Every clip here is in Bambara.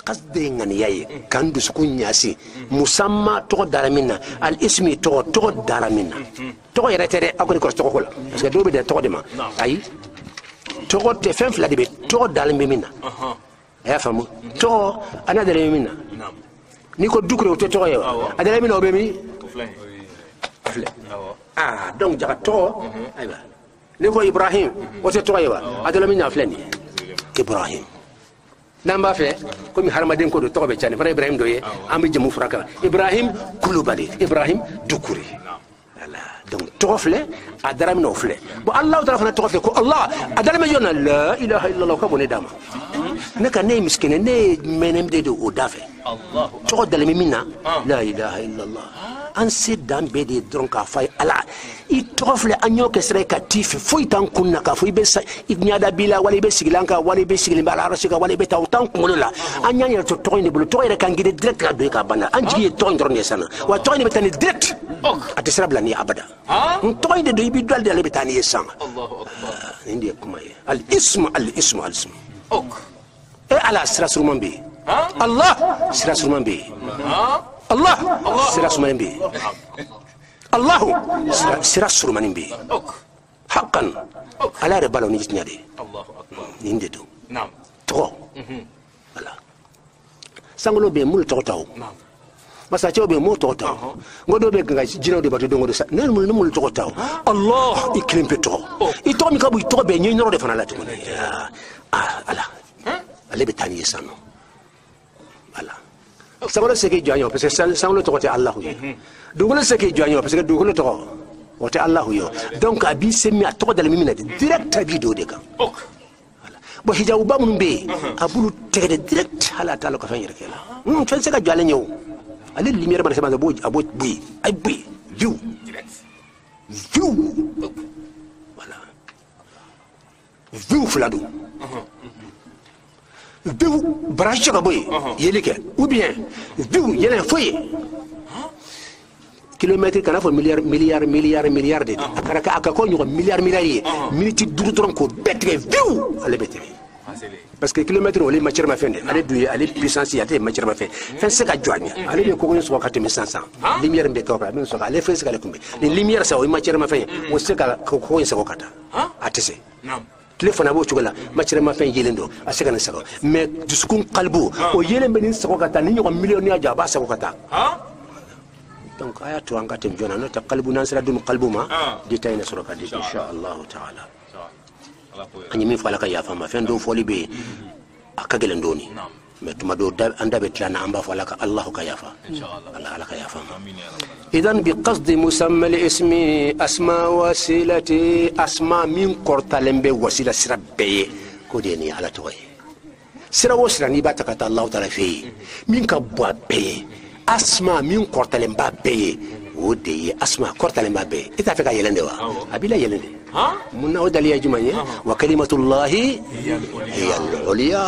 قصد يعني كان بسكون ياسي مسمى تو دارمينا الاسم تو دارمينا تو يرتري اكو كو تو كولا باسكو دوبي دي تو ديما اي تو تفهم فلا دي تو دارمينا يا فهموا تو انا دارمينا نيكو دوكرو تو يا دارمينا وبيمي donc jaga to aywa ni ko ibrahim o te to aywa adala min aflani ibrahim namba fe ko mi harmadin ko do to be chani fara ibrahim do ye ambi jemu fraka ibrahim kulubali ibrahim dukuri ala donc to fle adara min ofle bo allah taala fana to fle ko allah adala me yona la ilaha illallah ko boni dama naka ne miskine ne menem de do odafe allah to dala mi minna la ilaha illallah an se dan be de dron ka fay ala I trofle anyo ke sere katif foi tan kunna ka foi be ignyada bila wali be siglanka wali be siglimba ala rasika wali be tawtan kulola anya nya to toyne bulu toyre kan gide direct la do ka bana anji toyne dron yesana wa toyne betani direct ati serabla ni abada toyne do ibi dal de betani yesana Allahu akbar indi kuma al ism ok e ala sira surman be Allah sira surman be Allah sira surman be الله سرا سرمانين بي حقا على ربالو نيجي نيادي الله اكبر نيندو نعم تو voilà sangolo be mul to taw masa ciow be mo to taw ngodo be ga jino de bato ngodo sa nan mul to taw allah ikrim pe to I to mi ka bu to be nyi noro de fana la to ala ale be tani yesano voilà sangolo se ke janyo parce que sangolo to te allah dugula se ke janyo parce que dugula to wote allah yo donc abi semi to dal mimina direct video de kan voilà bo hijabu ba mun be abulu tege direct hala talo ka fanyir kala fen se ka jale nyew ali lumière ban sama bo abo bui ay bui view view voilà view flado view branche ka boy yelike ou bien view yele foye kilomètre kana fo milliard de akaraka akako nyo milliard minute duru dron ko betre view ale betre parce que kilomètre ole matière ma fende ale du ale puissance yate matière ma fe fen se ka joanya ale be ko so ka temi 500 lumière mbe ka men so ka ale fe se ka le kumbe les lumière ça o matière ma fe o se ka ko se ko kata atese téléphone abo chugala matière ma fe yelendo aseka na sako mais duskun qalbu o yelembe ni sako kata ni nyo millionnaire ja ba sako kata donc ayatu angate mjona nota qalbu nansira dum qalbu ma ditayna suraka di insha Allah taala anyi mi fala ka ya fama fendo foli be akagele ndoni mais tuma do anda betlana amba fala ka Allah ka yafa insha Allah ala ka yafa idan bi qasd musamma al ismi asma wasilati asma min qortalembe wasila sirabbe ko deni ala toy sira wasira ni batakata Allah taala fi min ka boabe asma min kortalen ba beye o de asma kortalen ba beye ita feka yelende wa abila yelende munna o daliya jumanye wa kalimatullahi hiya al-ulya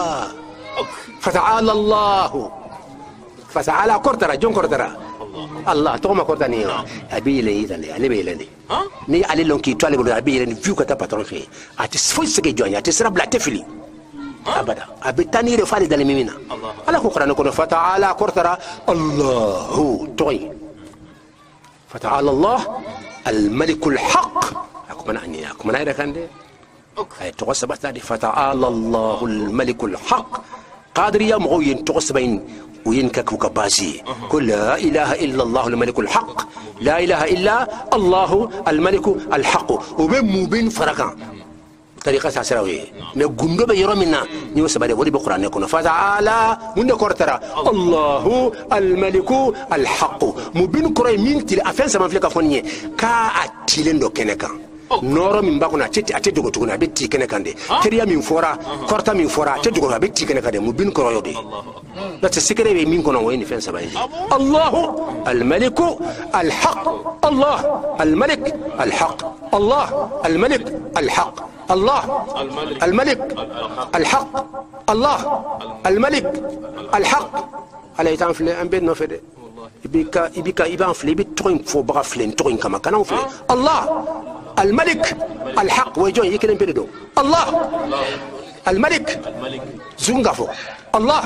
fata'ala kortara jon kortara Allah to ma kortani abila yelende ale be yelende ni ale lonki to ale bo abila yelende vu ka ta patron fe ati foi sege jonya ati sera bla tefili abada abitani re fali dal mimina ala ko qur'an ko fata'ala kortara allah toy fata'ala allah al-malik al-haq akuma ani akuma ira kande ay to sabata di fata'ala allah al-malik al-haq qadir ya mu'in to sabain وينكك وكباسي قل لا إله إلا الله الملك الحق لا إله إلا الله الملك الحق وبين فرقا طريقة ساسراوي نقوم بيرو منا نيو سباري ولي بقران يكون فتعالى من كورترا الله الملك الحق مبين كوري مين تي افين سما فليكا فوني كا اتيلن دو كنكا نورو من باكونا تي اتي دوغو تغنا بيتي كنكا دي كريا من فورا كورتا من فورا تي دوغو بيتي كنكا دي مبين كورو يودي لا تسكري مين كونو وين فين سباري الله الملك الحق الله الملك الحق الله الملك الحق الله الملك الحق الله الملك الحق على يتان فلي ام بينو فدي يبيكا يبان فلي بتوين فو بغا فلين توين كما كانوا فلي الله الملك الحق ويجون يكلم بيدو الله الملك زونغافو الله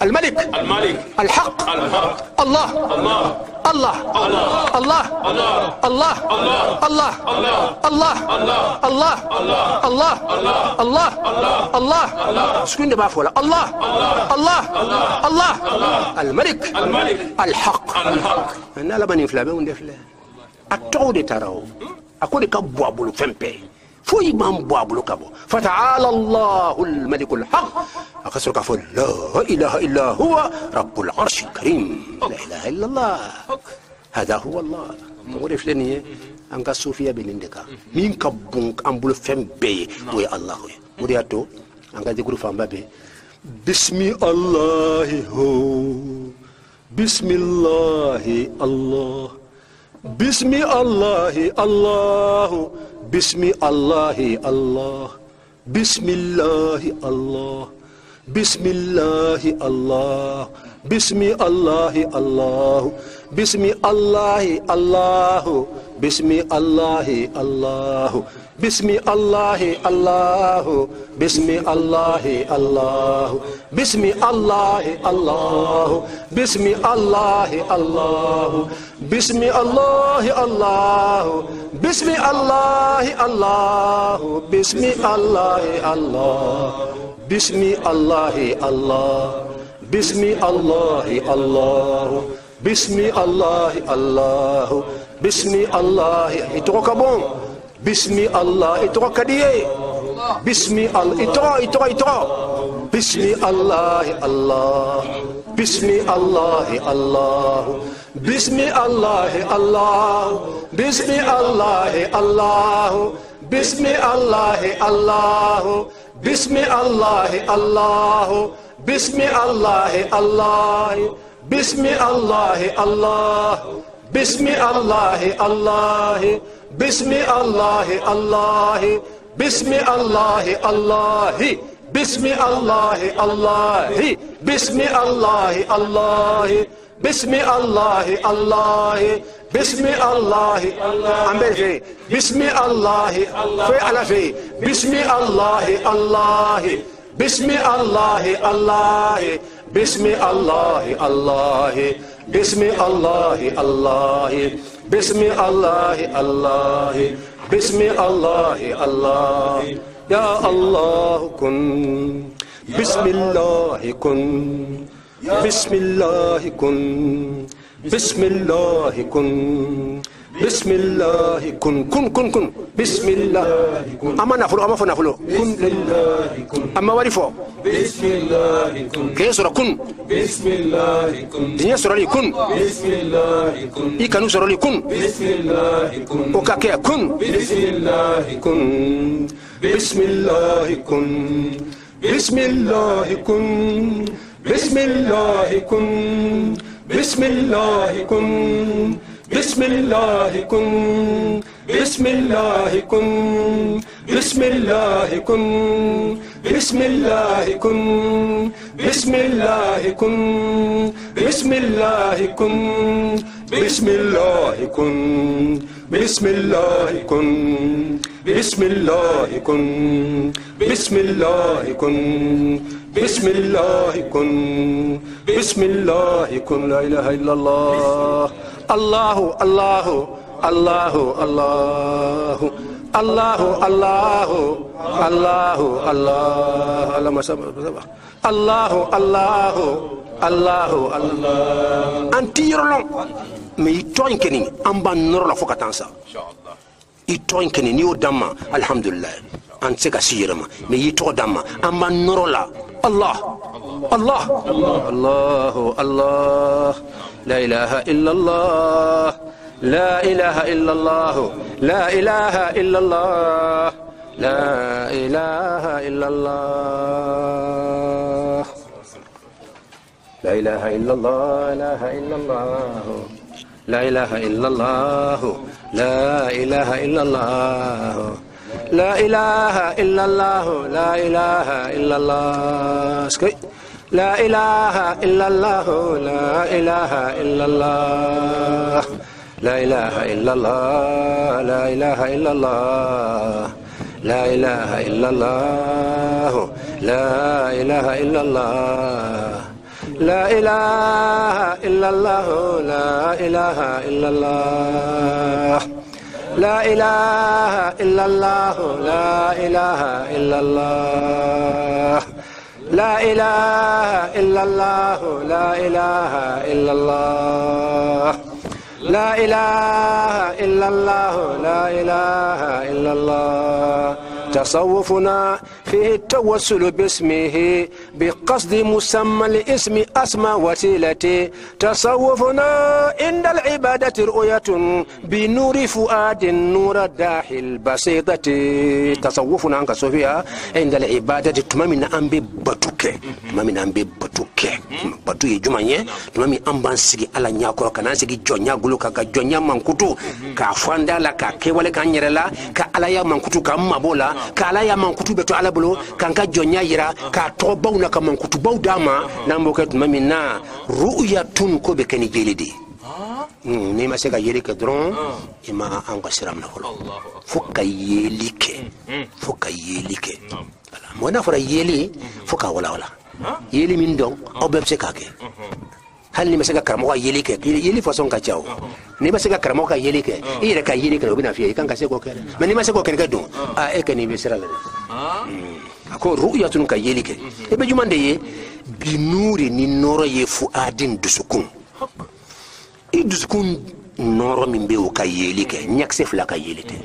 الملك الحق الله الله الله الله الله الله الله الله الله الله سكون بافولا الله الله الله الملك الحق انا لا بني فلا بون دفلا اتودي تراو اكو دي كبو ابو فمبي فو يمام بوابلو كابو فتعالى الله الملك الحق أخسر كفو لا إله إلا هو رب العرش الكريم لا إله إلا الله هذا هو الله تقول فلانية أنك صوفيا بلندكا مين كبونك أمبول فم بي ويا الله ودياتو أنك ذكر فم بي بسم الله هو بسم الله الله بسم الله الله بسم الله الله بسم الله الله بسم الله الله بسم الله الله بسم الله الله بسم الله الله بسم الله الله بسم الله الله بسم الله الله بسم الله الله بسم الله الله بسم الله الله بسم الله الله بسم الله الله بسم الله الله بسم الله الله بسم الله اتوكا بون بسم الله اتوكا دي بسم الله اتوكا بسم الله الله بسم الله الله بسم الله الله بسم الله الله بسم الله الله بسم الله الله بسم الله الله بسم الله الله بسم الله الله بسم الله الله بسم الله الله بسم الله الله بسم الله الله بسم الله الله بسم الله امبرفي بسم الله في على في بسم الله الله بسم الله الله بسم الله الله بسم الله الله بسم الله الله بسم الله الله يا الله كن بسم الله كن بسم الله كن بسم الله كن بسم الله كن كن كن كن بسم الله كن أما نفلو أما فنفلو كن لله كن أما وريفو بسم الله كن كي سورة كن بسم الله كن دنيا سورة لي كن بسم الله كن إيكانو سورة لي كن بسم الله كن أوكاكي كن بسم الله كن بسم الله كن بسم الله كن بسم الله كن بسم الله كن بسم الله كن بسم الله كن بسم الله كن بسم الله كن بسم الله كن بسم الله كن بسم الله كن بسم الله كن بسم الله كن بسم الله كن بسم الله كن بسم الله كن لا إله إلا الله الله الله الله الله الله الله الله الله اللهم صل الله الله الله الله أنت يرلون مي توين كني أم بان نور فوق تانسا يتوين كني نيو دما الحمد لله أنت كسيرما مي يتو دما أم بان نور لا الله الله الله الله لا إله إلا الله لا إله إلا الله لا إله إلا الله لا إله إلا الله لا إله إلا الله لا إله إلا الله لا إله إلا الله لا إله إلا الله لا إله إلا الله لا إله إلا الله لا إله إلا الله لا إله إلا الله لا إله إلا الله لا إله إلا الله لا إله إلا الله لا إله إلا الله لا إله إلا الله لا إله إلا الله لا إله إلا الله لا إله إلا الله لا إله إلا الله لا إله إلا الله لا إله إلا الله تصوفنا فيه التوسل باسمه بقصد مسمى الاسم أسمى وسيلتي تصوفنا عند العبادة رؤية بنور فؤاد نور الداحي البسيطة تصوفنا عنك صوفيا عند العبادة تمامنا أن ببتوك تمامنا أن ببتوك بتوك جمعية تمامي أن بانسيجي على نياكورا كنانسيجي جونيا غلوكا كجونيا منكوتو كافواندا كاكيوالي كانيرلا كالايا منكوتو كامابولا كالايا منكوتو بتو على بلو كانكا جونيا يرا كاتوباونا كمنكوتو باوداما نامبوكت مامينا رؤيا تونكو بكني جيلدي نيما سيكا يليك درون إما أنكو سيرام نفولو فوكا يليك مونا فرا يلي فوكا ولا يلي من دون أو بيبسيكاكي هل نيما سيكا كرموكا يليك يلي فاسون كاتشاو نيما سيكا كرموكا يليك إيه كا يليك لو فيه كان كاسيكو كير ما نيما سيكو كير كدون إكني بيسرال أكو رؤية تونكا يليك إبى جمان دي بنوري نورا يفؤادين دسكون idusukun noro min be o kayeli ke nyakse fla kayeli te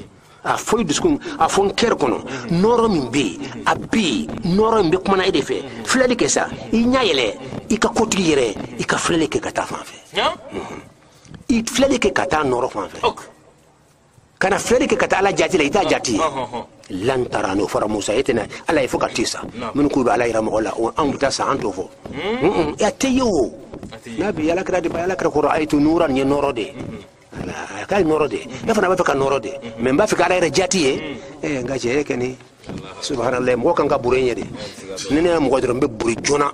a foy dusukun a fon ker kono noro min be abi noro min be kuma na ide fe flali ke sa i nyayele i ka kotigi yere i ka flali ke kata fa fe i flali ke kata noro fa fe kana flali ke kata ala jati la ita jati lan tarano fara musa yetena ala ifuka tisa min ku ba ala ira mo la an buta sa anto fo ya teyo nabi yala kra de yala kra ko ra'aytu nuran ya norode ala kay norode dafa na ba ka norode men ba fi ka ala jati ngaje keni subhanallah mo kan ka burenye de nene mo godro be buri jona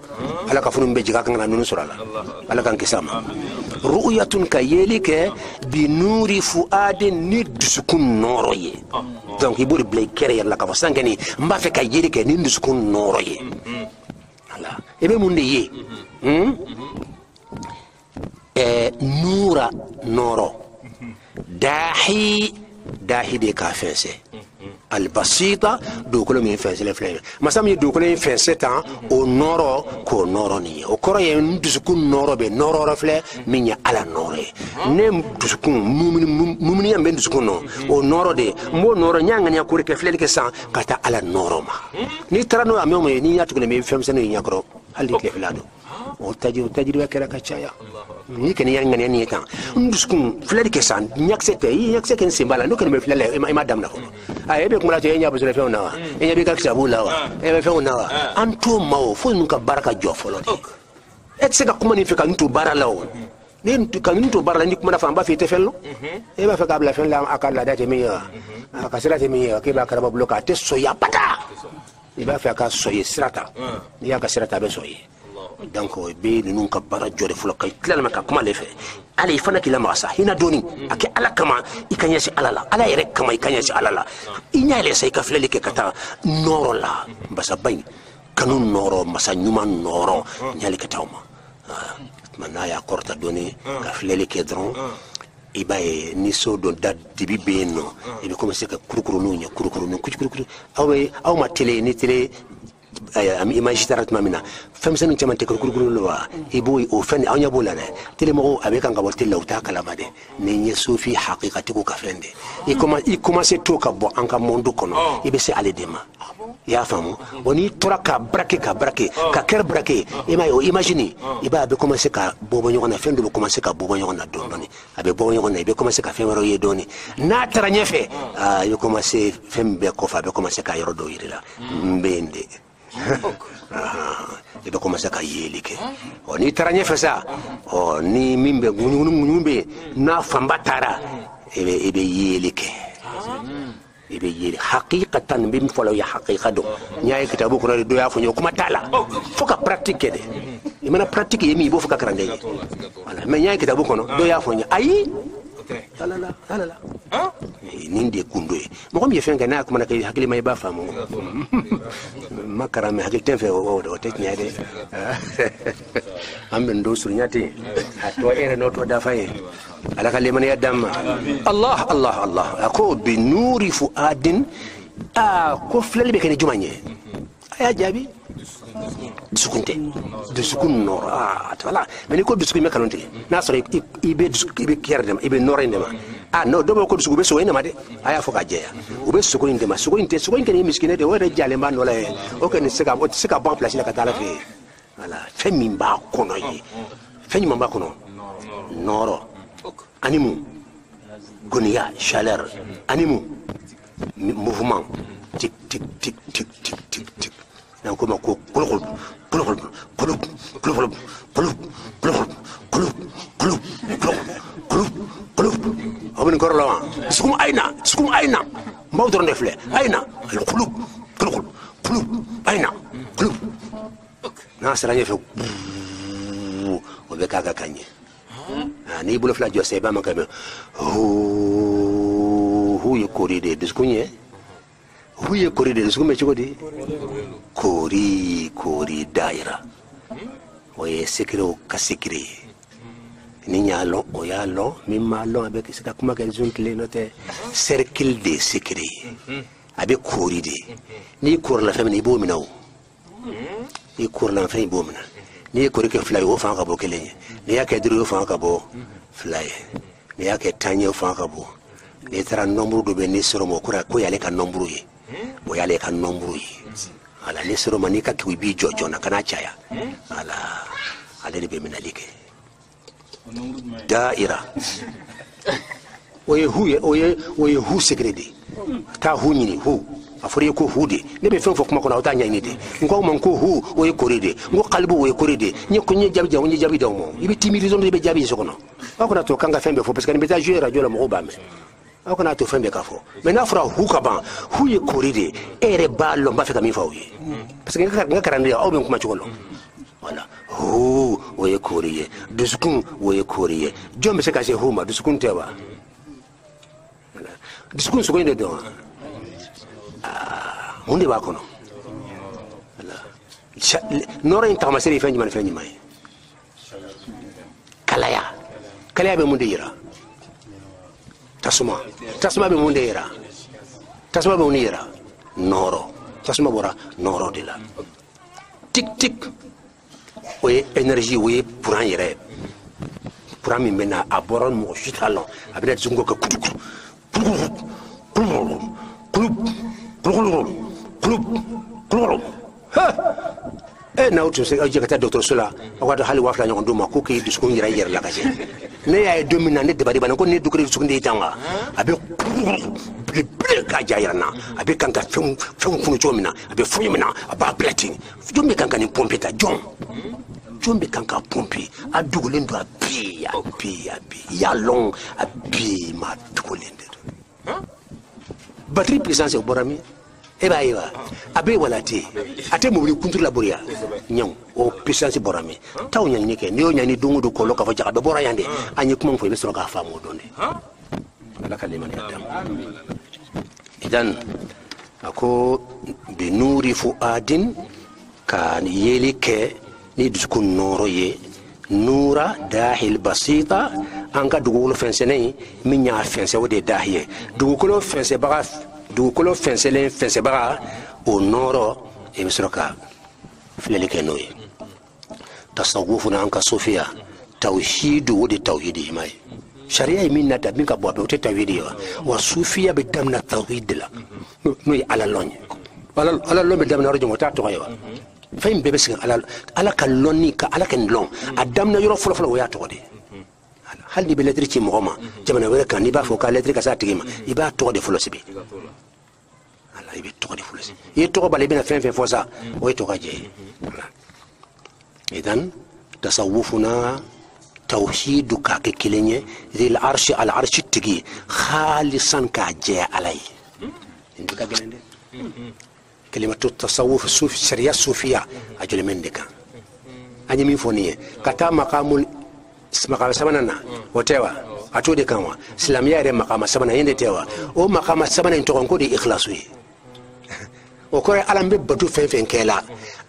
ala ka funu be jiga kan nanu surala ala kan kisama ru'yatun ka yelike bi nuri fuadin ni dusukun noroye donc iburi blay kere yalla ka fasangani mba fe ka yelike ni dusukun noroye ala ebe munde ye nura noro dahi de ka fense albasita dokolo min fense le flame masam ye dokolo min fense tan o noro ko noro ni o koro ye dusukun noro be noro refle minya ala nore ne dusukun mumini ambe dusukun no o noro de mo noro nyanga nya kore ke flele ke san kata ala noro ma ni tarano amemo ni nya tukule min fense no nya koro halli ke flado o tajiri wakera kachaya ni ken yang ngani ni tan nduskum fladi ke san nyakse ken simbala no ken me flale e madam na ko ay be kuma te nya buzure fe ona e nya be ka kisabu lawa e be fe ona anto mawo fo nuka baraka jofolo de et se ka kuma ni fe ka ntu baralawo ni ntu kan ntu barala ni kuma na fa mba fe te fello e ba fe ka bla fe la akala date mi ya akasira te mi ya ke ba karaba bloka te so ya pata e ba fe ka so ye sirata ni ya ka sirata be so ye donc be nun ka bara jore fulo kay klal maka kuma le fe ala ifana kila masa hina doni ake ala kama ikanya si ala la ala yere kama ikanya si ala la inya le sai ka flele ke kata noro la basa bayn kanun noro masa nyuma noro nyali ke tawma manaya korta doni ka flele ke dron ibaye ni so do dad dibi beno ibe commencer ka kurukuru nunya kurukuru aw ma télé ni télé am image tarat mamina famsan ci man te kurukuru lo wa iboy o fen anya bolana tele mo abe kan gabol tele lawta kala made ne nye sofi haqiqati ko ka fende i commence to ka bo an ka mondo kono ibe se ale dema ya famu woni toraka brake ka ker brake o imagine iba be commencer ka bobo nyona fendo be commencer ka bobo nyona do doni abe bobo nyona be commencer ka femero ye doni na tara nyefe yo commencer fembe ko fa be commencer ka yoro do yirila mbende ibe commencer ka yelike oni taranye fesa o ni mimbe ngunyumbe na fambatara ibe yelike ibe yeli haqiqatan bim folo ya haqiqado nyaay kitabu ko do ya fonyo kuma tala foka pratique de imana pratique yemi bo foka karande wala mais nyaay kitabu ko do ya fonyo ayi alala nin de kundo ye mɔgɔ min ye fɛn kɛ n'a kumana kɛ hakili ma i b'a faamu ma karamɛ hakili tɛ fɛ o tɛ tiɲɛ dɛ an bɛ n do surunya ten a tɔ e yɛrɛ n'o tɔ dafa ye ala ka lemaniya d'an ma allah allah allah a ko bi nuri fuadin ko filɛli bɛ kɛ ni jumɛn ye a y'a jaabi dusukun tɛ dusukun nɔrɔ voilà mais ni ko dusukun bɛ kalon tigɛ n'a sɔrɔ i bɛ kɛrɛ de ma i bɛ nɔrɔ in de ma non dɔw bɛ ko dusukun bɛ sogo in de ma dɛ a y'a fɔ ka jɛya u bɛ sogo in de ma sogo in kɛ ni miskinɛ de o yɛrɛ jalen b'a nɔ la ye o kɛ o tɛ se ka ban place la ka taa ala fɛ yen voilà fɛn min b'a kɔnɔ ye fɛn ɲuman b'a kɔnɔ nɔrɔ ani mun goniya chaleur ani mun mouvement tic tic tic tic tic tic tic nan ko ma ko kulub kulub kulub kulub kulub kulub kulub kulub kulub kulub amun korlo sukum ayna mbaw doron def le ayna al kulub kulub kulub ayna kulub na sara yefe o be kaga kanye ni bulo fla jose ba makame hu ye koride diskunye huye koride diskume chigodi kori daira oye sekiro kasikiri ni nyalo o yalo mimma lo avec sika kuma ke juntle note cercle de sekiri abe koride ni kor la famille bo minaw ni kor la famille bo mina ni kori ke fly o fa ka bo kele ni yake diro fa ka bo fly ni yake tanye fa ka bo ni tara nombre do be ni soro mo kura ko yale ka nombre yi o yale ka nombre yi ala ni soro mani ka ki bi jojo na kana chaya ala ale be minalike daira oye hu sekredi ta hu nyini hu afori ko hude ne be fenfo kuma ko na utanya ni de ngo man ko hu oye korede ngo qalbu oye korede ni ko ni jabi daw mo ibi timiri zon be jabi sokono ko na to kanga fembe fo parce que ni beta jouer radio la mo ba me ko na to fembe ka fo mais na fura hu ka ban hu ye korede ere ballo mba fe ka mi fa oye parce que nga karande o be kuma chukolo voilà hu oye koriye dusukun oye koriye jombe se ka se huma dusukun tewa dusukun suko inde do munde ba kono nora intama seri fenji man fenji mai kalaya be munde yira tasuma be munde yira noro tasuma bora noro de la tik tik oye énergie oye pourant yere pourant mi mena aboron mo chitalo abida zungo ka kutuku klub na utu se aje kata docteur Sula awado hali wafla nyon duma ko ke disku ngira yer la kaje ne ya domina ne debari ban ko ne dukure disku ndi tanga abe ble ka jayana abe kanka fem kunu jomina abe fuyimina aba plating jombe kanka ni pompeta jombe kanka pompi adugulen do abi ya long abi ma dugulen batterie puissance e borami eba abe walati ate mo kuntur la boria nyaw o puissance borami taw nyani ke ni o nyani dungu do ko lo ka fa jaga be bora yande anyi kuma fo be so ka fa mo donde ala kalima ni adam idan ako bi nuri fuadin kan yelike ni duskun noro ye nura dahil basita anka dugukolo fensene min nya fense wode dahiye dugukolo fense baga o noro e misroka filelike noye tasawufuna anka sofia tawhidu wode tawhidi mai sharia min nata min ka bo be tawhidi wa sufia be damna tawhid la noy ala loñ be damna rojo ta to yo fayim bebe sin ala kaloni ka ala ken lon adamna yoro folo ya to de hal ni be lettre ci moma jamana wala kan ni ba fo ka lettre ka sa tigima iba to de folo sibi ala ibe to de folo sibi ye to bale bina fen fo sa o to ka je idan tasawufuna توحيد كاكيليني ذي العرش على العرش تجي خالصا كاجي علي كلمة التصوف الصوفي الشريعة الصوفية أجل من دكا أني مين فونية كتا makama sabana na hotewa atode kanwa islamia re makama sabana yende tewa o makama sabana into ko di ikhlasu o ko alam be batu fen kela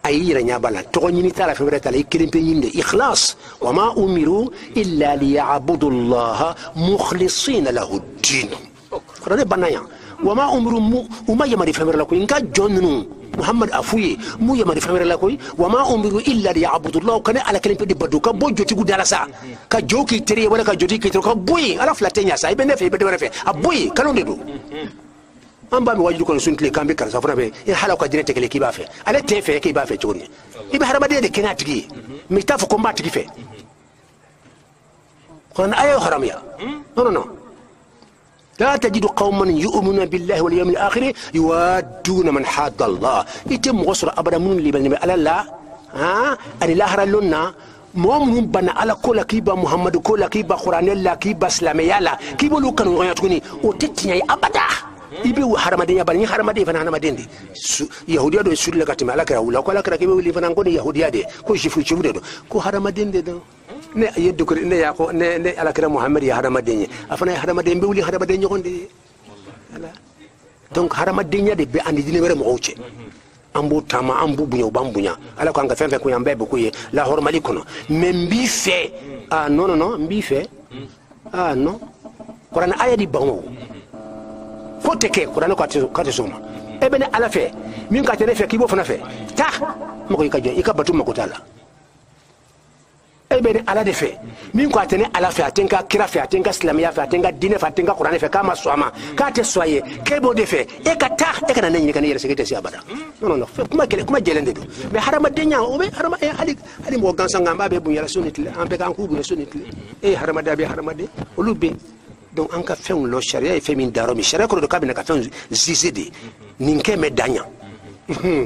ayi ranya bala to nyini tala fe bere tala ikilimpe nyinde ikhlas wa ma umiru illa liya'budu allaha mukhlisina lahu ad-din ko de banaya wa ma umiru umma yamari fe bere la ko inga jonnu محمد أفوي مو يمر فمر الله كوي وما أمروا إلا ليعبدوا الله كان على كلمة بدو كبوي جوتي قد على سا كجوكي تري ولا كجوتي كتير كبوي على فلاتين يا ساي بنفي بدو بنفي أبوي كانوا ندو أم بام واجد كل سنة لي كم بكرة سافرنا به يحلو كدينة تكلي كي بافه على تفه كي بافه توني يبقى هرب دي كنا تجي ميتافو كومبات تجي فيه كان أيه حرامية نو لا تجد قوما يؤمنون بالله واليوم الآخر يوادون من حاد الله يتم غسر أبدا من اللي بني على الله أن الله رلنا مؤمن بنا على كل كيبا محمد كل كيبا قرآن الله كيبا إسلام يلا كيبا لو كانوا يتكوني وتتني أبدا ibe haramadin ya bani haramadin fana haramadin di yahudiya do sulle katima ala kara wala ko ala kara kibe wili fana ngoni yahudiya de ko shifu chifu de do ko haramadin de do ne yeddu ko ne ya ko ne ala kara muhammad ya haramadin afana haramadin be wili haramadin nyogonde ala donc haramadin ya de be andi dine were mo oche ambu tama ambu bunyo bambunya ala ko anga fenfe ko yambe ko ye la hormali kono membi fe ah non mbi fe ah non qur'an aya di bango foteke qur'an ko ati soma ebene ala fe min ka tene fe kibo fana fe ta mako ikajo ikabatu makotala ebene ala de fe min ko atene ala fe atenga kira fe atenga islamia fe atenga dine fe atenga qur'an fe kama swama ka te soye kebo de fe e ka ta e kana nani kana yere segete si abada non kuma jelende do mais harama denya o be harama e ali mo gansa ngamba be bu yara sunitile ambe kan ku bu sunitile e harama da be harama de olube donc an ka fɛnw lɔ sariya ye fɛn min darɔ min sariya kɔrɔ de k'a bɛna ka fɛnw zize de nin kɛ mɛ daɲa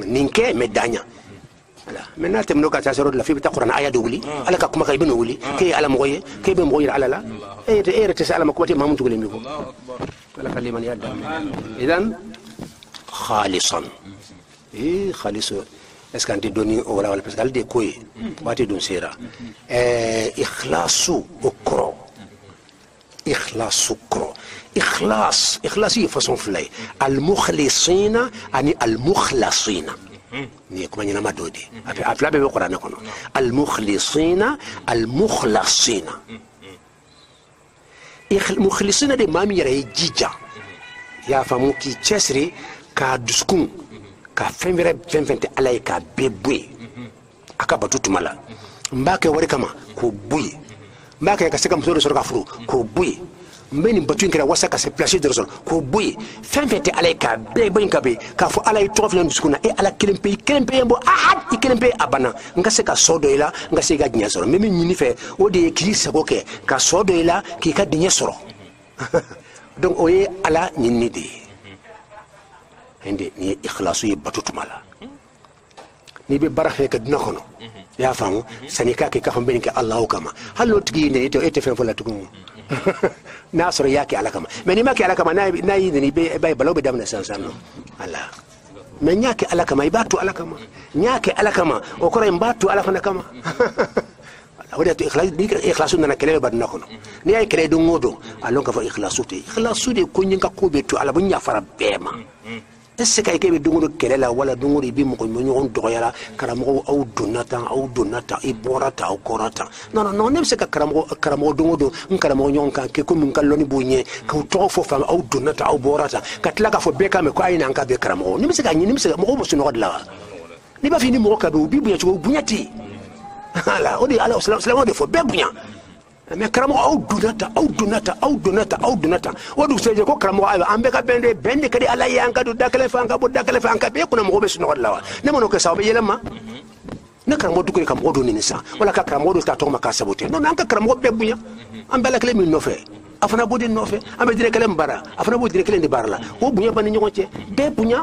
nin kɛ mɛ daɲa voilà mais n'a tɛmɛn'o ka taa se yɔrɔ dɔ la f'i bɛ taa kuranɛ aya de wuli ala ka kumakan i bɛ n'o wuli k'e ye ala mɔgɔ ye k'e bɛ mɔgɔ yira ala la e yɛrɛ tɛ se ala ma kuma tɛ maa min tugulen b'i kɔ ala ka limaniya d'a ma idan khalisan khaliso est-ce qu'an tɛ dɔnni o wala parce que ale de ko ye waati dun sera ikhlasu o kɔrɔ إخلاص سكر إخلاص يفصل فلاي المخلصين يعني المخلصين نيكم أنا ما دودي أفلا بيقرأ نكونه المخلصين المخلصين دي مامي يرى جيجا يا فمو كي تشسري كادسكون كفنفنت على كبيبوي أكبتوت مالا مباكي وريكما كوبوي mbaka ka seka msoro soro ka furu ko buyi mbeni batu nkira wasa ka se placer de resol ko buyi fenfete alay ka be ben ka be ka fo alay to fi ndusukuna e ala kelempe mbo ahad kelempe abana nga se ka sodo ila nga se ga dinya soro meme nyini fe o de ki se ko ke ka sodo ila ki ka dinya soro donc oye ala nyini de ende ni ikhlasu yi batu tumala ni be barafe ka dina kono ya famu sanika ke ka fam ben ke allah kama hallo tigi ne ete fen fola tugu nasro yake ala kama mais ni make ala kama na yi ni be balaw be damna sansan no allah mais nyake ala kama ibatu ala kama nyake ala kama o kora mbatu ala fana kama wala to ikhlasu na kelebe badna kono ni ay kele do ngodo alon ka fa ikhlasu de ko nyinga ko be to ala bunya fara bema est-ce que kay be dungu kelela wala dungu bi mo ko nyon doyala karamo au donata e borata au korata non nem se ka karamo dungu do karamo nyon ka ke ko mun kalloni bunye ka to fo fa au donata au borata katla ka fo be ka me ko ayina ka be karamo nem se ka mo mo suno la ni ba fini mo ka be bi bunya to bunyati ala odi ala sallallahu de fo be bunya mais karamo au donata wadu seje ko karamo ay ambe ka bende kadi ala yanka do dakale fa anka be kuna mo be suno lawa ne mono ko sawo be yelama na karamo du ko kam odo ni sa wala ka karamo do ta to maka sabote non anka karamo be bunya ambe la kele min no fe afana bodi no fe ambe dire kele mbara afana bodi dire kele ndi barla wo bunya ban ni ngoce be bunya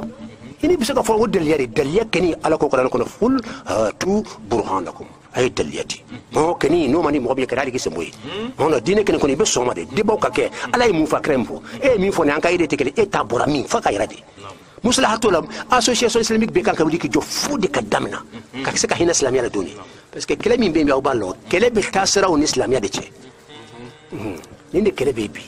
ini bisa ka fo wodel yari daliya keni ala ko ko ful tu burhanakum ay daliyati mo keni no mani mo be kadali kisemboy on dine keni koni be soma de bo kake alay mu fa krempo e mi fo ne anka ide tekele e tabora min fa kayrade muslahatu lam association islamique be kan ka wudi ki jo fu de kadamna ka se ka hina islamiyya la doni parce que kɛlɛ min bɛ yen bi aw b'a lɔ kɛlɛ bɛ taasiraw ni silamɛya de cɛ nin de kɛlɛ bɛ yen bi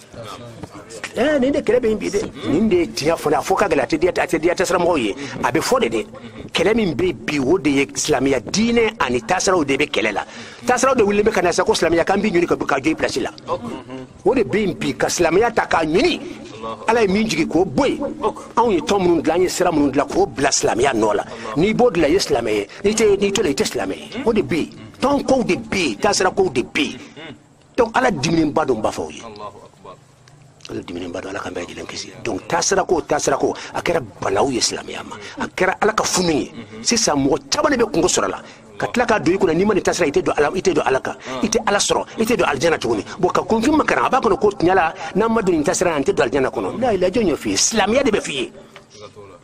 nin de kɛlɛ bɛ yen bi dɛ nin de tiɲɛ fɔ a fɔ ka gɛlɛ a tɛ diya taasiramɔgɔw ye a bɛ fɔ de dɛ kɛlɛ min bɛ yen bi o de ye silamɛya diinɛ ani taasiraw de bɛ kɛlɛ la taasiraw de wulilen bɛ ka na sa ko silamɛya k'an bɛ ɲini ka jɔ i pilasi la o de bɛ yen bi ka silamɛya ta k'a ɲini ala ye min jigi k'o bɔ yen anw ye tɔn minnu dilan an ye sira minnu dilan k'o bila silamɛya nɔ la n'i b'o dilan i ye silamɛ ye n'i to la i tɛ silamɛ ye o de bɛ yen tɔn kow de bɛ yen taasira kow de bɛ yen donc ala diminenba dɔ n b'a fɔ aw ye ala diminenba dɔ ala ka bɛɛ lajɛlen kisi donc taasira ko a kɛra balawu ye silamɛya ma a kɛra ala ka funu ye sisan mɔgɔ caman de bɛ kungo sɔrɔ a la ka tila k'a don i kunna n'i ma nin taasira i tɛ don ala kan i tɛ ala sɔrɔ i tɛ don alijana tuguni bon ka kunfin ma karan a b'a kɔnɔ ko tiɲɛ la n'an ma don nin taasira la n tɛ don alijana kɔnɔ la ilaha jɔn y'o f'i ye silamɛya de bɛ f'i ye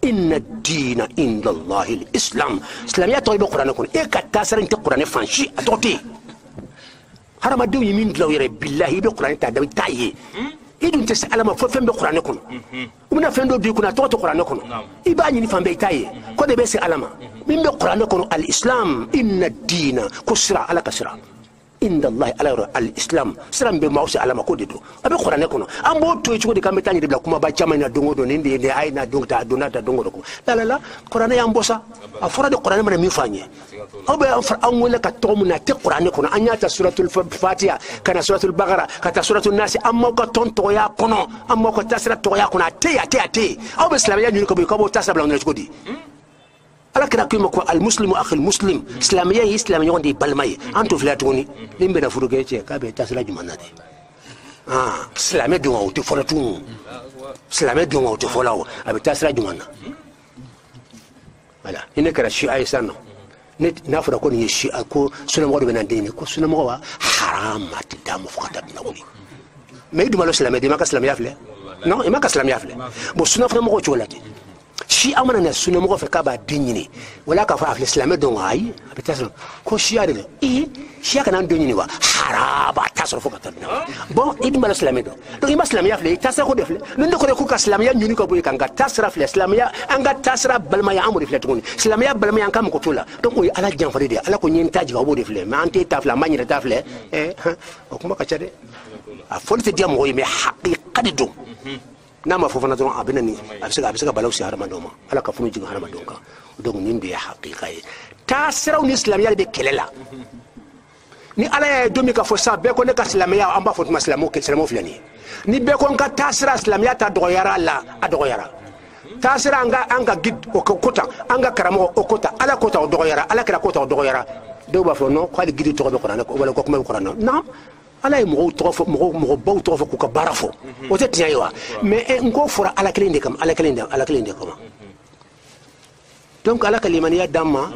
inna diina inda allahi islam silamɛya tɔgɔ bɛ kuranɛ kɔnɔ e ka taasira in tɛ kuranɛ fan si a tɔgɔ tɛ yen hadamadenw ye min dilan u yɛrɛ bilahi i bɛ kuranɛ ta da i t'a ye i dun tɛ se ala ma fo fɛn bɛ kuranɛ kɔnɔ u bɛna fɛn dɔ don i kunna a tɔgɔ tɛ kuranɛ kɔnɔ i b'a ɲini fan bɛɛ i t'a ye ko de bɛ se ala ma min bɛ kuranɛ kɔnɔ al-islam inna diina ko sira ala ka sira inda allahi ala yɔrɔ al-islam sira min bɛ maaw se ala ma ko de don a bɛ kuranɛ kɔnɔ an b'o to yen cogo di k'an bɛ taa ɲini bila kumaba caman in na don o don nin de ye nin a ye na don ta a donna ta don o don ko la kuranɛ y'an bɔ sa a fɔra de kuranɛ mana min fɔ an ye aw bɛ an wele ka tɔgɔ min na a tɛ kuranɛ kɔnɔ an y'a ta suratul fatiha ka na suratul bagara ka taa suratul nasi an m'aw ka tɔn tɔgɔya kɔnɔ an m'aw ka taasira tɔgɔya kɔnɔ a tɛ yen aw bɛ silamɛya ɲini ka bɔ yen k'aw b'o taasira bila anw na cogo di ala kira ko ma ko al-muslimu akhil muslim silamɛya ye silamɛ ɲɔgɔn de ye balima ye an to filɛ tuguni min bɛna furu kɛ cɛ k'a bɛ taasira jumɛn na de silamɛ don wa o tɛ fɔla tun silamɛ don wa o tɛ fɔla o a bɛ taasira jumɛn na voilà ni ne kɛra siya ye sisan nɔ n'a fɔra ko nin ye siya ko sunamɔgɔ de bɛ na den ye ko sunamɔgɔ wa haram a tɛ d'a ma fo ka taa dunan wuli mais i dun b'a dɔn silamɛ den i ma ka silamɛya filɛ non i ma ka silamɛya filɛ bon sunafɔlɔmɔgɔw cogo la ten siya mana na sunamɔgɔ fɛ k'a b'a den ɲini wala k'a fɔ a filɛ silamɛ don wa ayi a bɛ taa sɔrɔ ko siya de don siya kana an den ɲini wa haram a t'a sɔrɔ fo ka taa dunan bon i dun b'a dɔn silamɛ don donc i ma silamɛya filɛ i taasira ko de filɛ ni ne ko de ko ka silamɛya ɲini ka bɔ yen ka n ka taasira filɛ silamɛya an ka taasira balimaya an b'o de filɛ tuguni silamɛya balimaya an ka mɔgɔ t'o la donc o ye ala janfari de ye ala ko n ye n ta jigin aw b'o de filɛ mais an t'e ta filɛ an b'a ɲɛna ta filɛ o kuma ka ca dɛ a fɔli tɛ diya mɔgɔ ye mais haqiqa de don n'a ma fɔ fana dɔrɔn a bɛ na ni a bɛ se ka balawu se hadamadenw ma ala ka funu jigin hadamadenw kan donc nin de ye haqiqa ye taasiraw ni silamɛya de bɛ kɛlɛ la ni ala y'a don min ka fɔ sisan bɛɛ ko ne ka silamɛya an b'a fɔ tuma silamɛw filɛ nin ye ni bɛɛ ko n ka taasira silamɛya ta dɔgɔyara la a dɔgɔyara taasira an ka guide o ko tan an ka karamɔgɔ o ko tan ala ko tan o dɔgɔyara ala kɛra ko tan o dɔgɔyara dɔw b'a fɔ non k'ale guide tɔgɔ bɛ kuranɛ wala ko kuma bɛ kuranɛ non ala ye mɔgɔw tɔgɔ fɔ mɔgɔbaw tɔgɔ fɔ k'u ka baara fɔ o tɛ tiɲɛ ye wa mais n ko fɔra ala kelen de kama ala kelen de kama donc ala ka limaniya d'an ma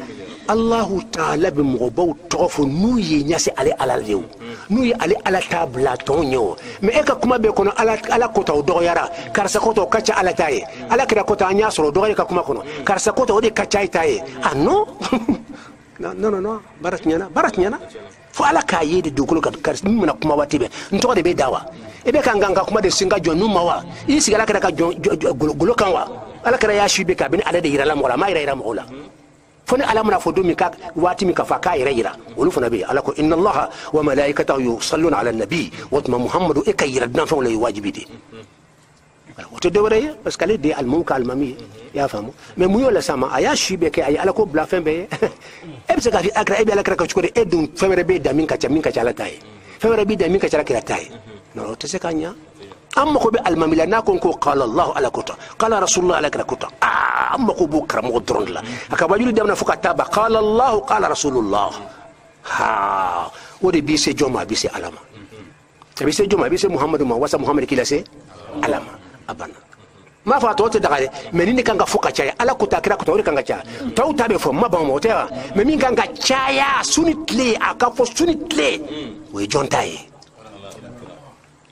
Allahu Ta'ala bɛ mɔgɔbaw tɔgɔ fɔ n'u ye ɲɛse ale ala de ye n'u ye ale ala t'a bila tɔn ye o mais e ka kuma bɛɛ kɔnɔ ala kota o dɔgɔyara karisa kota o ka ca ala ta ye ala kira kota an y'a sɔrɔ o dɔgɔyara ka kuma kɔnɔ karisa kota o de ka ca i ta ye ah non non baara tiɲɛna fo ala k'a ye de dugukolo kan karisa min mana kuma waati bɛɛ n tɔgɔ de bɛ da wa e bɛ ka n ka kuma de sin ka jɔn n'u ma wa i sigi ala kira ka golo kan wa ala kira y'a su bɛ ka bɛ ni ale de yira la mɔgɔ la a ma yira mɔgɔw la fo ni ala mana fɔ don min ka waati min ka fɔ a k'a yɛrɛ yira olu fana bɛ yen ala ko inna allaha wa malaikatahu yusalluna ala nabi o tuma muhamadu e ka yira dunanfɛnw la ye wajibi de o tɛ dɔwɛrɛ ye parce que ale de ye alimamu ka alimami ye i y'a faamu mais mun y'o la sa ma a y'a su bɛɛ kɛ a ye ala ko bila fɛn bɛɛ ye e bɛ se k'a fɔ e bɛ ala kira ka cogo di e dun fɛn wɛrɛ b'e da min ka ca ala ta ye fɛn wɛrɛ b'i da min ka ca ala kira ta ye non o tɛ se ka ɲa an mako bɛ alimami la n'a ko ko qala allahu ala kota qala rasulullah ala kira kota an mako b'o karamɔgɔ dɔrɔn de la a ka wajulu daminɛ fo ka taa ban qala allahu qala rasulullah o de b'i se jɔn ma a b'i se ala ma a b'i se jɔn ma a b'i se muhamadu ma wasa muhamadu k'i lase ala ma a banna m'a fɔ a tɔw tɛ daga dɛ mais nin de kan ka fɔ ka caya ala ko ta kira ko ta o de kan ka caya tɔw ta bɛ fɔ ma ban ma o tɛ wa mais min kan ka caya su ni tile a ka fɔ su ni tile o ye jɔn ta ye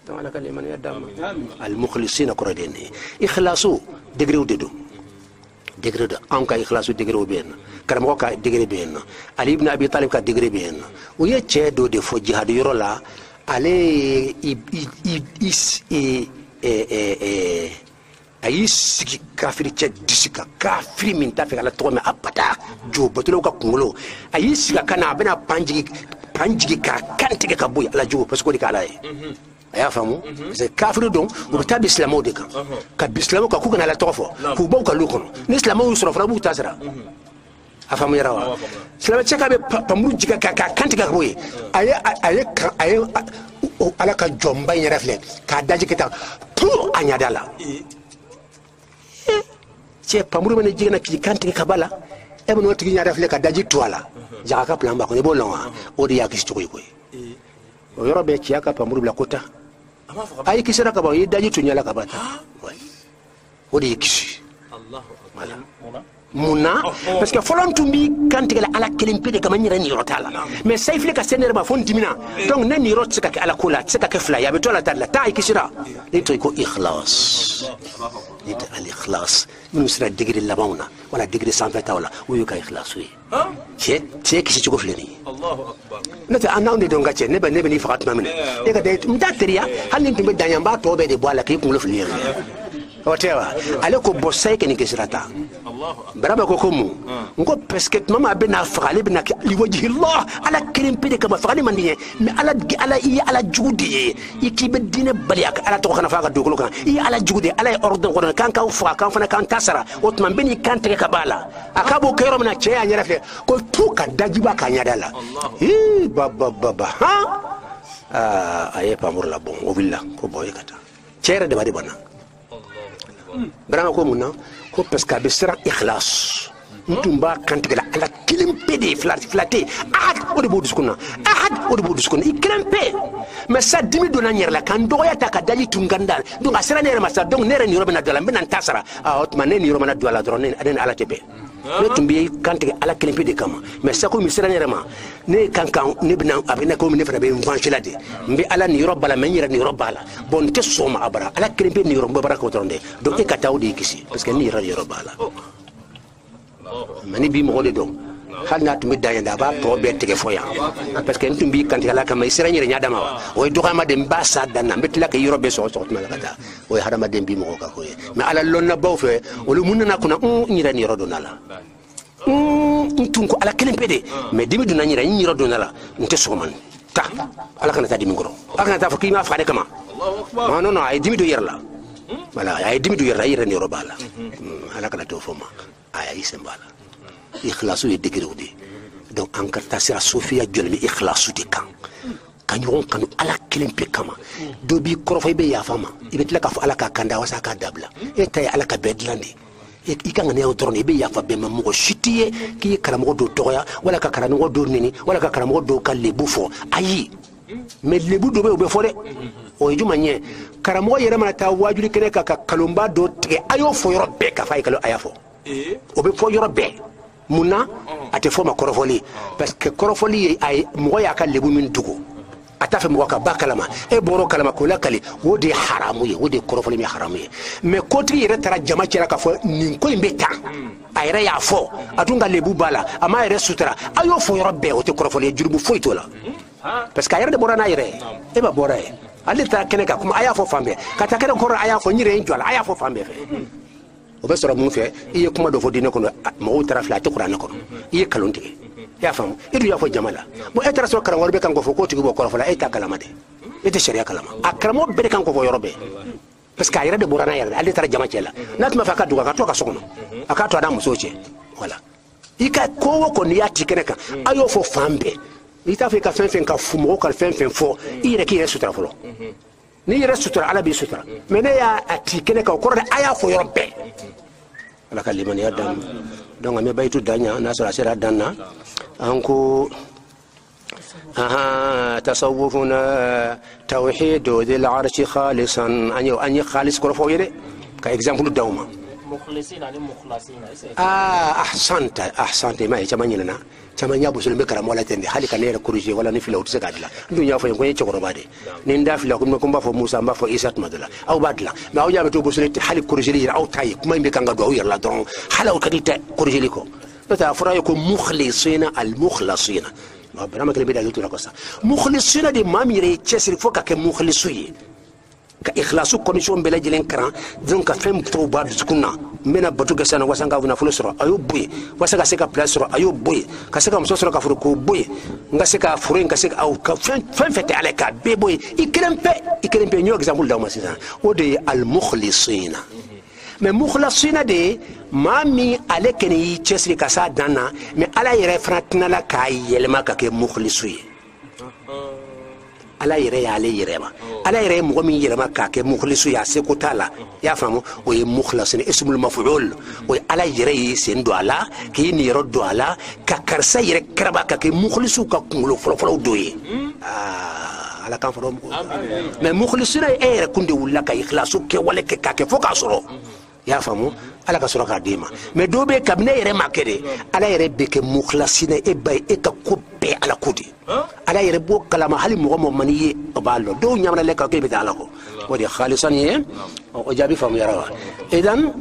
donc ala ka limaniya d'an ma al-mukhlisina kɔrɔ de ye ikhlasu degerew de don degré de an ka ikhlasu degré bɛ yen nɔ karamɔgɔ ka degré bɛ yen nɔ ali ibn abi talib ka degré bɛ yen nɔ o ye cɛ dɔ de fɔ jihad yɔrɔ la ale ayi sigi kafiri cɛ disi kan kafiri min t'a fɛ ala tɔgɔ mɛn abada jo batulaw ka kunkolo ayi siga kana a bɛna panjigi k'a kantigɛ ka bɔ yen ala jogo parce que o de ka ala ye a y'a faamu parce que kafiri don u bɛ taa bin silamɛw de kan ka bin silamɛw kan k'u kana ala tɔgɔ fɔ k'u baw ka lu kɔnɔ ni silamɛw y'u sɔrɔ fana b'u ta sira a faamuyara wa silamɛ cɛ k'a bɛ pamuru jigin k'a kantigɛ ka bɔ yen a ye ala ka jɔnba in yɛrɛ filɛ k'a daji ka taa pour a ɲada la cɛ pamuru bɛ ne jigin na k'i kantigɛ ka ba la e bɛ n'o tigi ɲada filɛ ka daji to a la jaga ka plan ba kɔnɔ i b'o lɔn wa o de y'a kisi cogo ye koyi o yɔrɔ bɛɛ cɛya ka pamuru bila ko ta a y'i kisira ka ban o y'i daji to ɲɛla ka ba ta o de y'i kisi munna parce que fɔlɔ tun b'i kantigɛ la ala kelen pe de kama n yɛrɛ niyɔrɔ t'a la mais sa i filɛ ka se ne yɛrɛ ma fo n dimina donc ne niyɔrɔ tɛ se ka kɛ ala ko la a tɛ se ka kɛ fila ye a bɛ to ala ta de la taa i kisira ne to i ko ikhlas ne tɛ al ikhlas minnu sera degré labanw na wala degré sanfɛtaw la o y'u ka ikhlasu ye cɛ kisi cogo filɛ nin ye n'o tɛ an n'anw de dɔn ka cɛ ne bɛ n'i faga tuma min na e ka n t'a teriya hali ni tun bɛ dan yan n b'a tɔ bɛɛ de bɔ a la k'i kunkolo fili yɛrɛ o tɛ wa ale ko bɔ sa i ka nin kɛ sira ta baraba ko mun n ko parce que tuma min a bɛ n'a faga ale bɛ na kɛ liwajihillah ala kelen pe de kama fagali man di ye mais ala i ye ala jugu de ye i k'i bɛ diinɛ bali ala tɔgɔ kana fɔ a ka dugukolo kan i ye ala jugu de ye ala ye ordre kɔnɔ k'an k'aw faga k'an fana k'an ta sara o tuma n bɛ n'i kan tigɛ ka b'a la a k'a b'o kɛ yɔrɔ min na cɛ y'a ɲɛda filɛ ko tu ka dajiba k'a ɲɛda la ba a ye pamuru la bɔn o wulila ko bɔn e ka taa cɛ yɛrɛ daba de banna barama ko mun na ko parce que a bɛ siran ikhlas n tun b'a kantigɛ la ala kelen pe de ye fila tɛ ahad o de b'o dusukun na ahad o de b'o dusukun na i kelen pe mais sa dimi donna n yɛrɛ la ka n dɔgɔya ta ka daji tun kan da donc a sera ne yɛrɛ ma sa donc ne yɛrɛ niyɔrɔ bɛna don a la n bɛna n ta sara o tuma ne niyɔrɔ mana don a la dɔrɔn ne ni ala tɛ bɛn ne tun bɛ kantigɛ ala kelen pe de kama mais sa komi sera ne yɛrɛ ma ne kan ne bɛna a bɛ ne komi ne fana bɛ n vange la de n bɛ ala niyɔrɔ b'a la mais n yɛrɛ niyɔrɔ b'a la bon n tɛ sɔn o ma a bara ala kelen pe niyɔrɔ n bɛ baara kɛ o dɔrɔn de donc e ka taa o de y'i kisi parce que ne yɛrɛ niyɔrɔ b'a la mais ni bi mɔgɔ de dɔn hali n'a tun bɛ dan yan a b'a tɔ bɛɛ tigɛ fɔ yan parce que n tun b'i kantigɛ ala kama i sera n yɛrɛ ɲɛ dama wa o ye dɔgɔyama de n b'a sa dan na n bɛ tila ka yɔrɔ bɛɛ sɔgɔ sɔgɔ tuma la ka taa o ye hadamaden bi mɔgɔ ka ko ye mais ala lɔnna baw fɛ olu mun nana kunna n yɛrɛ niyɔrɔ donna la n tun ko ala kelen pe de mais dimi donna n yɛrɛ n yɔrɔ donna la n tɛ sɔgɔma ta ala kana taa dimi kɔrɔ ala kana taa fɔ k'i m'a faga de kama non a ye dimi don i yɛrɛ la voilà a ye dimi don i yɛrɛ la i yɛrɛ niyɔrɔ b'a la ala kana t'o fɔ ma a y'i sen b'a la ikhlasu ye degerew de donc an ka taa sira sofiya jɔlen bɛ ikhlasu de kan ka ɲɔgɔn kanu ala kelen pe kama dɔ b'i kɔrɔfɔ i bɛ yafa ma i bɛ tila k'a fɔ ala k'a kanda walasa a k'a dabila e ta ye ala ka bɛɛ dilan de i ka ŋaniyaw dɔrɔn i bɛ yafa bɛɛ ma mɔgɔ si t'i ye k'i ye karamɔgɔ dɔw tɔgɔya wala ka karamɔgɔ dɔw nɛni wala ka karamɔgɔ dɔw ka lebu fɔ ayi mais lebu dɔ bɛ yen o bɛ fɔ dɛ o ye jumɛn ye karamɔgɔ yɛrɛ mana taa wajuli kɛnɛ kan ka kalonba dɔ tigɛ a y'o fɔ yɔrɔ bɛɛ k'a fɔ a ye kalo a y'a fɔ o bɛ fɔ yɔrɔ bɛɛ munna a tɛ fɔ ma kɔrɔfɔli parce que kɔrɔfɔli ye a ye mɔgɔ y'a ka lebu min dogo a t'a fɛ mɔgɔ ka ba kalama e bɔr'o kalama k'o lakali o de ye haramu ye o de ye kɔrɔfɔli min ye haramu ye mais kotigi yɛrɛ taara jama cɛla k'a fɔ nin ko in bɛ tan a yɛrɛ y'a fɔ a dun ka lebu b'a la a m'a yɛrɛ sutura a y'o fɔ yɔrɔ bɛɛ o tɛ kɔrɔfɔli ye jurumu foyi t'o la parce que a yɛrɛ de bɔra n'a yɛrɛ ye e ma bɔra ye ale taara kɛnɛ kan kuma a y'a fɔ fan bɛɛ ka taa kɛnɛ kɔrɔ a y'a fɔ n yɛrɛ ye n jɔ a la a y'a fɔ fan bɛɛ fɛ o bɛ sɔrɔ mun fɛ i ye kuma dɔ fɔ diinɛ kɔnɔ mɔgɔw taara filɛ a tɛ kuranɛ kɔnɔ i ye kalon tigɛ i y'a faamu e dun y'a fɔ jama la bon e taara sɔrɔ karamɔgɔ bɛ kan k'o fɔ k'o tigi bɔ kɔrɔfɔ la e t'a kalama dɛ e tɛ sariya kalama a karamɔgɔ bɛɛ de kan k'o fɔ yɔrɔ bɛɛ parce que a yɛrɛ de bɔra n'a yɛrɛ de ale taara jama cɛ la n'a tun b'a fɛ a ka dugu a ka to a ka so kɔnɔ a k'a to a n'a musow cɛ voilà i ka ko o ko n'i y'a ci kɛnɛ kan a y'o fɔ fan bɛɛ i t'a fɛ i ka fɛn fɛn ka fu mɔgɔw ka fɛn fɛn fɔ i yɛrɛ k'i yɛrɛ sutura fɔlɔ n'i yɛrɛ sutura ala b'i sutura mais ne y'a ci kɛnɛ kan o kɔrɔ de a y'a fɔ yɔrɔ bɛɛ ala ka limaniya dan donc an bɛ bayitu dan ɲa n'a sɔrɔ a sera dan na an ko tasawufuna tawhidu dhil arshi khalisan an ye khalis kɔrɔfɔ ye dɛ ka exemple d'aw ma ahsanta ma ye caman ɲinɛna caman y'a bosolen bɛ karamɔgɔ la ten de hali ka ne yɛrɛ corriger wala ni fila o tɛ se k'a dilan n dun y'a fɔ ye ko n ye cɛkɔrɔba de ni n da fila ko n b'a fɔ Musa n b'a fɔ Isa tuma dɔ la aw b'a dilan mais aw y'a bɛ to bosolen hali corriger yɛrɛ aw t'a ye kuma in bɛ kan ka don aw yɛrɛ la dɔrɔn hali aw ka di tɛ corriger kɔ n'o tɛ a fɔra ye ko mukhlisina al-mukhlasina barama kelen bɛ da ale tora ko sa mukhlisina de maa min yɛrɛ ye cɛsiri fo ka kɛ mukhlisu ye ka ikhlasu condition bela jelen kran donc ka fem to ba duskunna mena batu ga sana wasanga na fulo soro ayo boy wasaga seka place soro ayo boy ka seka mso soro ka furu ko boy nga seka furu nga seka au ka fem fete ale ka be boy ikrempe nyo example da masina o de al mukhlisina mais mukhlisina de mami ale keni chesri ka sa dana mais ala yere fratna la ka yelma ka ke mukhlisuye ala yere ya ale yere ma ala yere mo mi yere ma ka ke mukhlisu ya se ko tala ya famu o ye mukhlasin ismul maf'ul o ala yere yi sen do ala ki ni yero do ala ka karsa yere kraba ka ke mukhlisu ka kungulo folo doye ala kan foro mais mukhlisina e kunde wulla ka ikhlasu ke wala ke ka ke foka soro ya famu ala ka soro ka dima mais do be kabne yere makede ala yere be ke mukhlasina e bay e ka ko be ala kudi ala yere bo kalama hali mo maniye ballo do nyamna le ka ke be ala ko wadi khalisan ye o jabi famu yarawa idan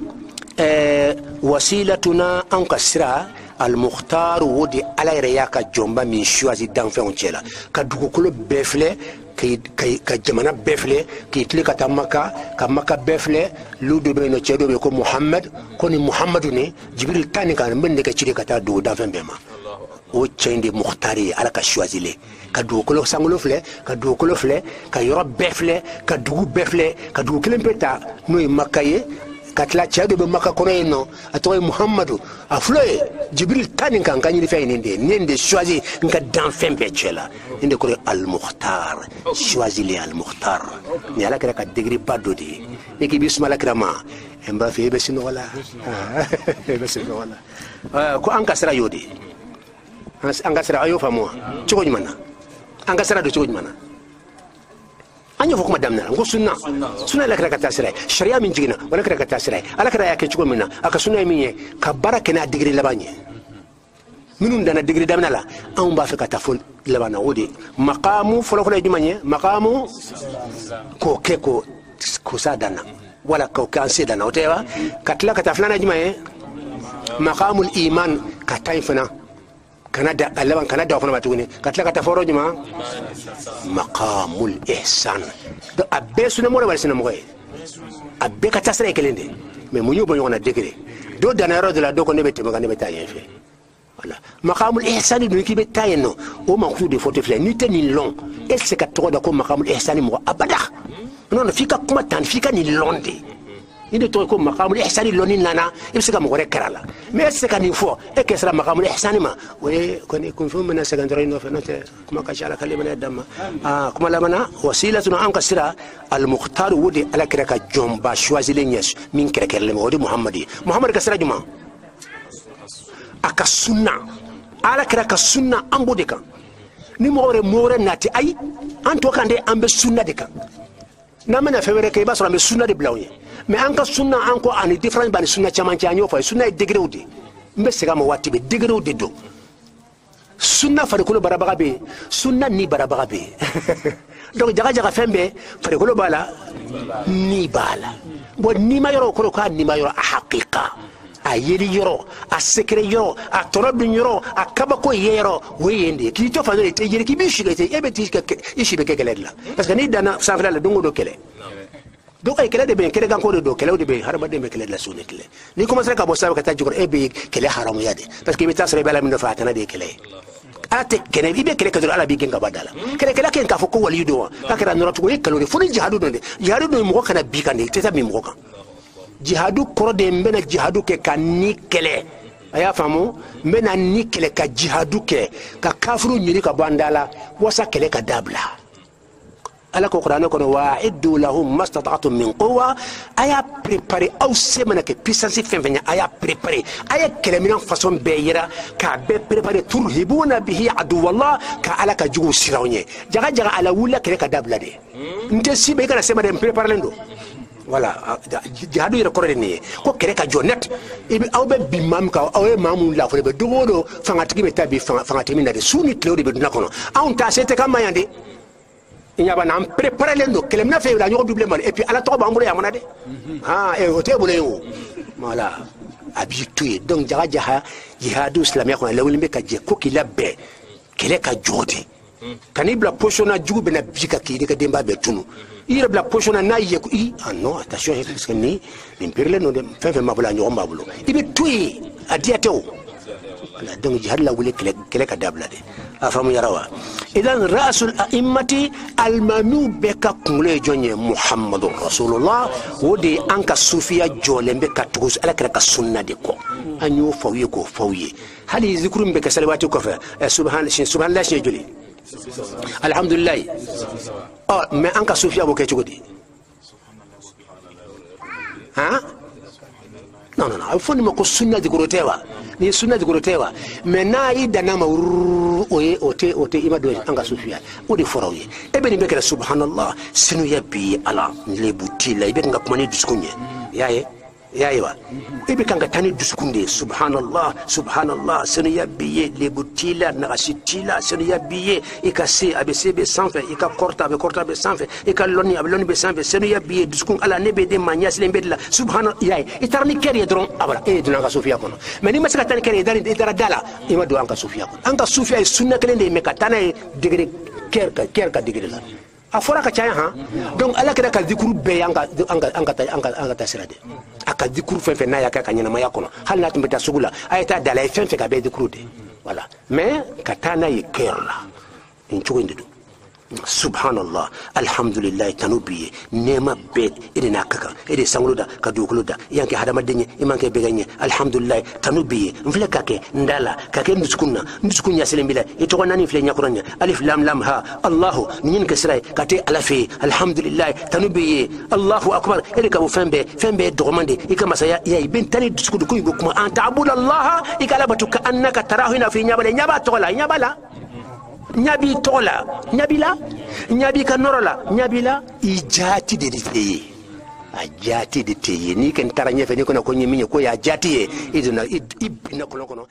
wasilatuna an kasira al mukhtar wodi ala yere yaka jomba min choisi dan fe on tiela ka dugukolo befle ka jamana befle ki tli ka tamaka ka maka befle ludo be no chedo be ko muhammad ko ni muhammadu ne jibril tani kan mbende ka chiri ka ta do dan fe bema o chende mukhtari ala ka choisile ka dugukolo sangulo fle ka dugukolo fle ka yoro befle ka dugu befle ka dugu kelempeta no makaye katla chedo be maka kono eno atoy muhammadu afloye jibril tani kan kanyi fe nende choisi nka dan fe bechela inde ko al mukhtar choisi al mukhtar ni ala kra ka degré badodi eki bismillah krama emba fe be sino wala be sino wala ko an kasra yodi an kasra ayo famo chiko nyimana an kasra do chiko nyimana anyo fokuma damna ngo sunna la kra ka tasira sharia min jigina wala kra ka tasira ala kra ya ke chiko minna aka sunna minye ka baraka na degré labanye minun dana degré damna la an ba fe ka tafol labana wodi maqamu folo jumanye maqamu ko ke ko sadana wala ko kanse dana otewa katla ka taflana jumanye maqamul iman ka tayfana kanada alaban kanada fona matuni katla ka taforo juma maqamul ihsan do abbe suna mo wala sina mo abbe ka tasra kelende mais mo yobo yona degré do dana ro de la do ko nebete mo ganebe tayen fe voilà maqamul ihsan do ki be tayen no o ma khu de photo fle ni tani long et c'est ka to da ko maqamul ihsan mo abada non fika kuma tan fika ni londe inde to ko maqamul ihsan loni nana ibsika mo gore karala mais c'est kan info e que sera maqamul ihsan ma we koni kun fu mena secondary no fenate kuma ka shala kalima dama kuma la mana wasilatuna an kasira al mukhtar wudi ala kira ka jomba choisi les nies min kira kere mo wodi muhammad kasira juma aka sunna ala kira ka sunna ambude kan ni mo more nati ay an to kande ambe sunna de kan na mena fewere ke ba so ambe sunna de blawye mais an ka sunna an ko ani difference bani sunna chaman chanyo fa sunna e degré udi mbe sega mo watti be degré udi do sunna fa ko barabaga be sunna ni barabaga be donc jaga fembe fa ko bala ni bala bo ni ma yoro ko ka ni ma yoro a haqiqa a yeli yoro a secret yoro a torob yoro a kabako yero weyende ki to fa no te yeli ki bi shigete e be ti ka ishi be kele la parce que ni dana sanfla la dongo do kele donc ay kele de be kele gan ko do kele de be harba de be kele la sunne kele ni commence ka bo sabe ka ta jogor e be kele haram yade parce que be tasre be la min fa tana de kele ate kene ibe kele ka do ala bi genga badala kele ken ka fo ko wali do ka kera no ratu ko e kalo fo ni jihadu do mo kana bi kan de teta mi mo kan jihadu koro de mbena jihadu ke ka ni kele aya famu mbena ni kele ka jihadu ke ka kafuru nyiri ka bandala wasa kele ka dabla ala ko qur'an ko wa'iddu lahum mastata'tum min quwwa aya préparer aw semana ke puissance fenfenya aya préparer aya kelemina façon beyira ka be préparer turhibuna bihi adu wallah ka ala ka jugu sirawnye jaga ala wula kele ka dabla de nte sibe kana sema de préparer lendo voilà jihadu yere korode ni ko kele ka jonet ibi aw be bimam ka aw e mamu la fo be dogodo fangati be tabi fangati min de suni tlewde be dunakono aw ta sete kam mayande inyaba na préparer lendo kelemna fe la ñoo double mal et puis ala to ba ambulo ya monade et hote bolo yo voilà habitué donc jaga jihadu islamien ko la wulimbe ka je ko kilabbe kele ka jodi kani bla pochona jugu bena bika ki ka demba be tunu ira bla pochona na ye ko ah non attention parce que ni impirle no de fefe mabula nyo mabulo ibe tui adiato la donc jihad la wule kele ka dabla de afamu yarawa idan rasul a'immati almanu beka kungle jonye muhammadur rasulullah wodi anka sufiya jolembe ka tugus ala ka sunna de ko anyo fawye ko fawye hali zikrum beka salawati ko fa subhanallah shi joli alhamdulillah oh mais anka sufiya bo ke chugodi ha non il faut que sunna di gorotewa ni sunna di gorotewa mais na ida na oye ote imado anga sufia odi forawye ebe ni bekela subhanallah sinu yabi ala le butila ibe nga kumani duskunye yaye wa ibe kanga tani duskunde subhanallah sinu yabi le butila na asitila sinu yabi ikase abesebe sanfe ikakorta be sanfe ikaloni abloni be sanfe sinu yabi duskun ala nebe de manyas le mbedla subhanallah yaye itarni keri dron abara dunanga sufia kono mais ni masaka tani keri dara dala imado anga sufia kono anga sufia sunna kelende mekatana degre kerka degre la afora ka chaya ha donc ala kira ka dikuru be anga tasirade aka dikuru fefe na yaka kanyana maya kono halna tumbeta sugula ayata dala fefe ka be dikuru de voilà mais katana ye kerla inchugo ndu subhanallah alhamdulillah tanubiye nema bet idina kaka idi sangluda kadukuluda yanke hadama denye imanke beganye alhamdulillah tanubiye mfle kake ndala kake ndusukunya selembila itoko nani mfle nyakuranya alif lam lam ha allah nyin kesrai kate alafi alhamdulillah tanubiye allahu akbar idi kabu fembe dogomande ikama saya ya ibn tani dusukudu ko ibukuma anta abudallah ikala batuka annaka tarahina fi nyabala nyaba tola nyabala nyabi tola nyabi kanorola nyabila ijati de teye ajati de teye ni kan taranya fe ni kono ko nyimi ko ya jati e iduna ibina kono